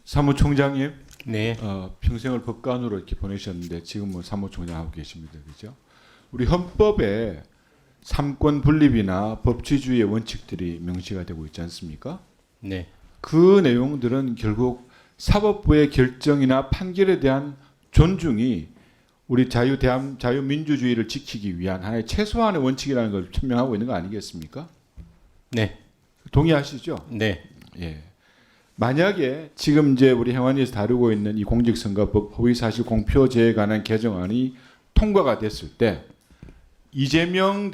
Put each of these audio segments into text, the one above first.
사무총장님, 네, 평생을 법관으로 이렇게 보내셨는데 지금은 사무총장 하고 계십니다, 그죠? 우리 헌법에 삼권 분립이나 법치주의의 원칙들이 명시가 되고 있지 않습니까? 네, 그 내용들은 결국 사법부의 결정이나 판결에 대한 존중이 우리 자유민주주의를 지키기 위한 하나의 최소한의 원칙이라는 걸 천명하고 있는 거 아니겠습니까? 네, 동의하시죠? 네, 예. 만약에 지금 이제 우리 행안위에서 다루고 있는 이 공직선거법 허위사실 공표제에 관한 개정안이 통과가 됐을 때 이재명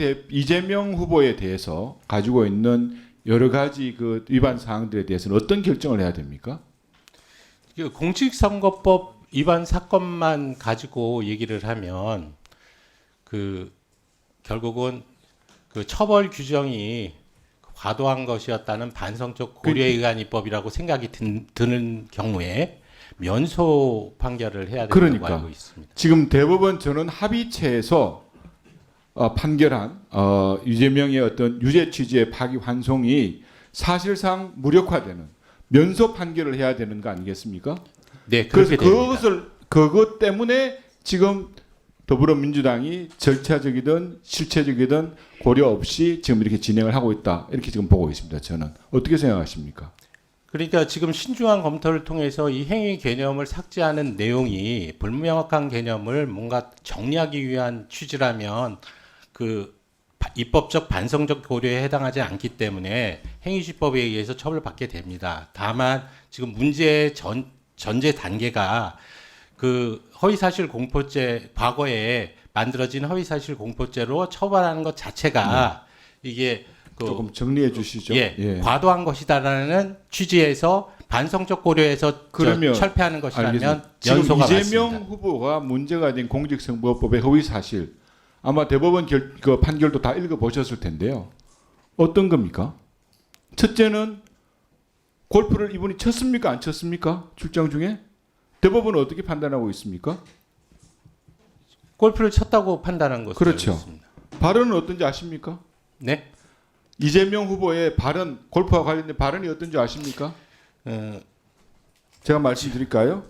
후보에 대해서 가지고 있는 여러 가지 그 위반 사항들에 대해서는 어떤 결정을 해야 됩니까? 그 공직선거법 위반 사건만 가지고 얘기를 하면 그 결국은 그 처벌 규정이 과도한 것이었다는 반성적 고려의관 입법이라고 생각이 드는 경우에 면소 판결을 해야 된다고 그러니까. 알고 있습니다. 지금 대법원 전원 합의체에서 판결한 이재명의 어떤 유죄 취지의 파기환송이 사실상 무력화되는 면소 판결을 해야 되는 거 아니겠습니까? 네, 그래서 그렇게 됩니다. 그것 때문에 지금 더불어민주당이 절차적이든 실체적이든 고려 없이 지금 이렇게 진행을 하고 있다, 이렇게 지금 보고 있습니다. 저는 어떻게 생각하십니까? 그러니까 지금 신중한 검토를 통해서 이 행위 개념을 삭제하는 내용이 불명확한 개념을 뭔가 정리하기 위한 취지라면 그 입법적 반성적 고려에 해당하지 않기 때문에 행위시법에 의해서 처벌받게 됩니다. 다만 지금 문제의 전제 단계가 그 허위사실 공표죄, 과거에 만들어진 허위사실 공표죄로 처벌하는 것 자체가 이게 그 조금 정리해 주시죠. 예, 과도한 것이다라는 취지에서 반성적 고려에서 그러면 철폐하는 것이라면 알겠습니다. 지금 연소가 이재명 맞습니다. 후보가 문제가 된 공직선거법의 허위사실, 아마 대법원 그 판결도 다 읽어보셨을 텐데요. 어떤 겁니까? 첫째는 골프를 이분이 쳤습니까? 안 쳤습니까? 출장 중에? 대법원은 어떻게 판단하고 있습니까? 골프를 쳤다고 판단한 것으로 그렇죠. 알고 있습니다. 발언은 어떤지 아십니까? 네. 이재명 후보의 발언, 골프와 관련된 발언이 어떤지 아십니까? 제가 말씀드릴까요?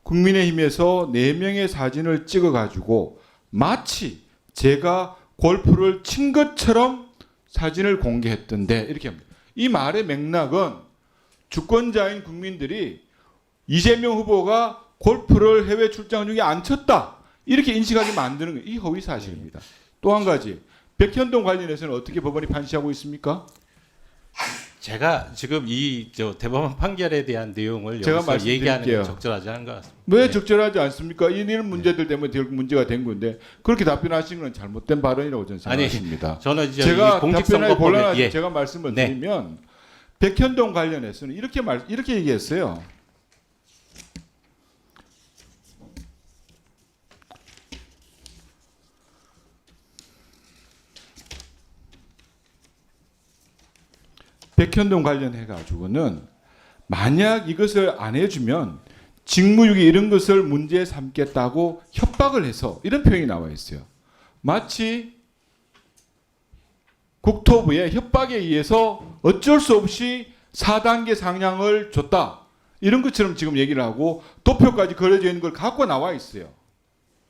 국민의힘에서 4명의 사진을 찍어가지고 마치 제가 골프를 친 것처럼 사진을 공개했던데, 이렇게 합니다. 이 말의 맥락은 주권자인 국민들이 이재명 후보가 골프를 해외 출장 중에 안 쳤다, 이렇게 인식하게 만드는 이 허위 사실입니다. 또 한 가지, 백현동 관련해서는 어떻게 법원이 판시하고 있습니까? 제가 지금 이 대법원 판결에 대한 내용을 제가 여기서 얘기하는 말씀드릴게요. 게 적절하지 않은 것 같습니다. 왜 네. 적절하지 않습니까? 이런 문제들 때문에 결국 문제가 된 건데 그렇게 답변하시는 건 잘못된 발언이라고 저는 아니, 생각합니다. 저는 이제 제가 이 답변에 공직선거법에 곤란하지 예. 제가 말씀을 네. 드리면 백현동 관련해서는 이렇게 얘기했어요. 백현동 관련해 가지고는 만약 이것을 안 해주면 직무유기 이런 것을 문제 삼겠다고 협박을 해서, 이런 표현이 나와 있어요. 마치 국토부의 협박에 의해서 어쩔 수 없이 4단계 상향을 줬다, 이런 것처럼 지금 얘기를 하고 도표까지 그려져 있는 걸 갖고 나와 있어요.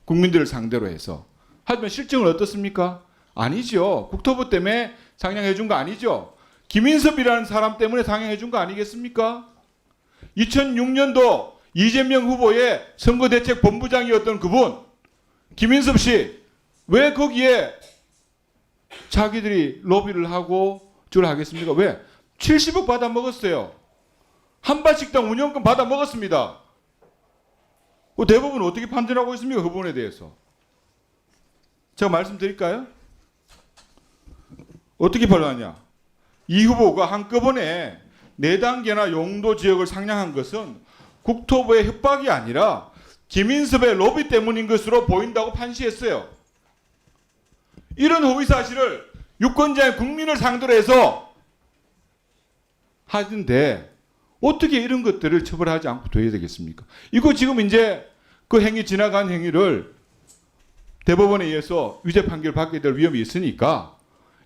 국민들을 상대로 해서. 하지만 실정은 어떻습니까? 아니죠. 국토부 때문에 상향해 준 거 아니죠. 김인섭이라는 사람 때문에 상향해 준 거 아니겠습니까? 2006년도 이재명 후보의 선거대책본부장이었던 그분 김인섭 씨, 왜 거기에 자기들이 로비를 하고 줄 하겠습니까? 왜? 70억 받아 먹었어요. 한밭식당 운영권 받아 먹었습니다. 그 대법원은 어떻게 판단하고 있습니까? 그 부분에 대해서. 제가 말씀드릴까요? 어떻게 판단하냐? 이 후보가 한꺼번에 4단계나 용도 지역을 상향한 것은 국토부의 협박이 아니라 김인섭의 로비 때문인 것으로 보인다고 판시했어요. 이런 허위 사실을 유권자인 국민을 상대로 해서 하는데 어떻게 이런 것들을 처벌하지 않고 둬야 되겠습니까? 이거 지금 이제 그 행위, 지나간 행위를 대법원에 의해서 유죄 판결 받게 될 위험이 있으니까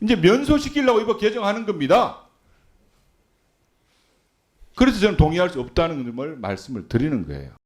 이제 면소시키려고 이거 개정하는 겁니다. 그래서 저는 동의할 수 없다는 걸 말씀을 드리는 거예요.